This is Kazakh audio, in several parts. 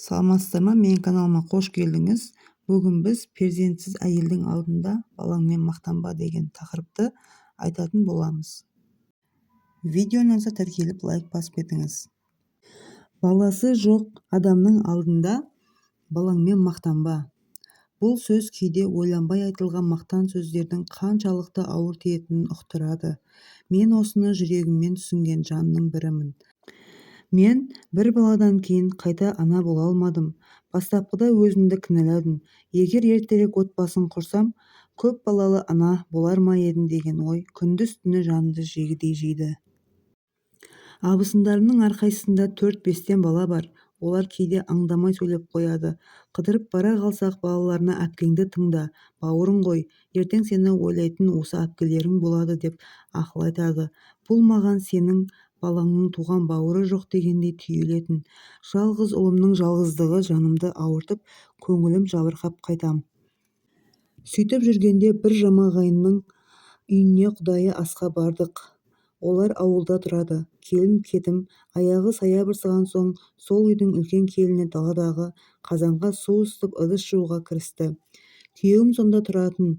Саламатсыздар ма? Менің каналыма қош келдіңіз. Бүгін біз перзентсіз әйелдің алдында балаңмен мақтанба деген тақырыпты айтатын боламыз. Видеоны назар тіркеліп лайк басып кетіңіз. Баласы жоқ адамның алдында балаңмен мақтанба. Бұл сөз кейде ойланбай айтылған мақтан сөздердің қаншалықты ауыр тиетінін ұқтырады. Мен осыны жүрегіммен түсінген жанның бірімін. Мен бір баладан кейін қайта ана бола алмадым. Бастапқыда өзімді кінәладым. Егер ертерек отбасын құрсам, көп балалы ана болар ма едім деген ой күндіз-түні жанымды жегідей жейді. Абысындарымның әрқайсысында 4-5 бала бар. Олар кейде аңдамай сөйлеп қояды. Қыдырып бара қалсақ балаларына әпкеңді тыңда, бауырың ғой, ертең сені ойлайтын осы әпкелерің болады деп ақыл айтады. Бұл маған сенің балаңның туған бауыры жоқ дегендей түйілетін. Жалғыз ұлымның жалғыздығы жанымды ауыртып, көңілім жабырқап қайтам. Сөйтіп жүргенде бір жамағайынның үйіне құдайы асқа бардық. Олар ауылда тұрады. Келін-кетім аяғы саябырсыған соң сол үйдің үлкен келіні даладағы қазанға су ысытып ыдыс жууға кірісті. Күйеуім сонда тұратын.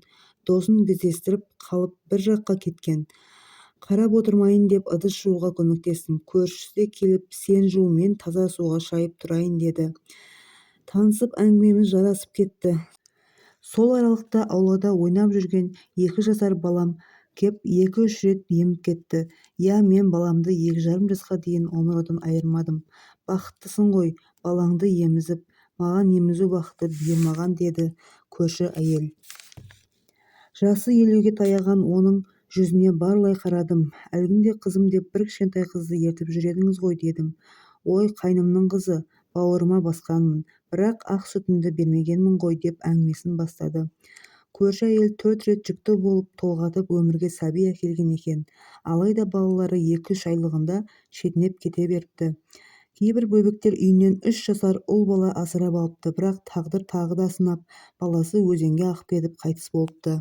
Досын кездестіріп қалып бір жаққа кеткен. Қарап отырмайын деп ыдыс жууға көмектестім. Көршісі де келіп, сен жу, мен таза суға шайып тұрайын деді. Танысып әңгімеміз жарасып кетті. Сол аралықта аулада ойнап жүрген 2 жасар балам кеп 2-3 рет еміп кетті. Я, мен баламды 2,5 жасқа дейін омыраудан айырмадым. Бақыттысың ғой, балаңды емізіп, маған емізу бақыты бұйырмаған деді көрші әйел. Жасы 50-ге таяған оның жүзіне барлай қарадым. Әлгінде қызым деп бір кішкентай қызды ертіп жүредіңіз ғой дедім. Ой, қайнымның қызы, бауырыма басқанмын, бірақ ақ сүтімді бермегенмін ғой деп әңгімесін бастады. Көрші әйел 4 рет жүкті болып толғатып өмірге сәби әкелген екен. Алайда балалары 2-3 айлығында шетінеп кете беріпті. Кейбір бөбектер үйінен 3 жасар ұл бала асырап алыпты, бірақ тағдыр тағы да сынап, баласы өзенге ағып кетіп қайтыс болыпты.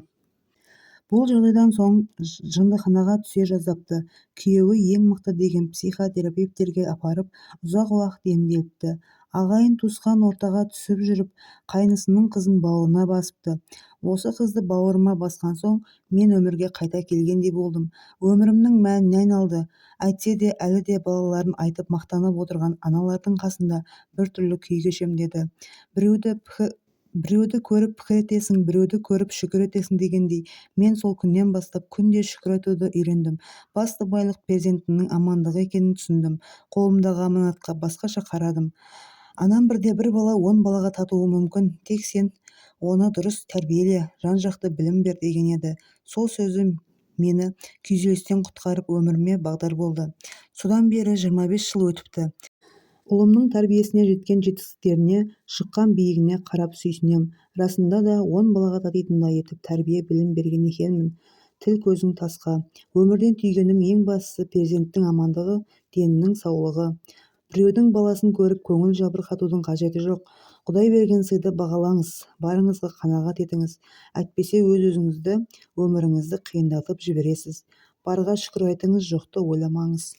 Бұл жағдайдан соң жындыханаға түсе жаздапты. Күйеуі ең мықты деген психотерапевттерге апарып, ұзақ уақыт емделіпті. Ағайын туысқан ортаға түсіп жүріп, қайнысының қызын бауырына басыпты. Осы қызды бауырыма басқан соң, мен өмірге қайта келгендей болдым. Өмірімнің мәніне айналды. Әйтсе де әлі де балаларын айтып мақтанып отырған аналардың қасында біртүрлі күй кешем деді. Біреуді көріп пікір етесің, біреуді көріп шүкір етесің дегендей, мен сол күннен бастап күнде шүкір етуді үйрендім. Басты байлық перзентімнің амандығы екенін түсіндім. Қолымдағы аманатқа басқаша қарадым. Анам бірде бір бала 10 балаға татуы мүмкін, тек сен оны дұрыс тәрбиеле, жан-жақты білім бер деген еді. Сол сөзі мені күйзелістен құтқарып өміріме бағдар болды. Содан бері 25 жыл өтіпті. Ұлымның тәрбиесіне жеткен жетістіктеріне, шыққан биігіне қарап сүйсінем. Расында да 10 балаға татитындай етіп тәрбие білім берген екенмін. Тіл көзің тасқа. Өмірден түйгенім ең бастысы перзенттің амандығы, денінің саулығы. Біреудің баласын көріп көңіл жабырқатудың қажеті жоқ. Құдай берген сыйды бағалаңыз, барыңызға қанағат етіңіз. Әйтпесе өз-өзіңізді, өміріңізді қиындатып жібересіз. Барға шүкір айтыңыз, жоқты ойламаңыз.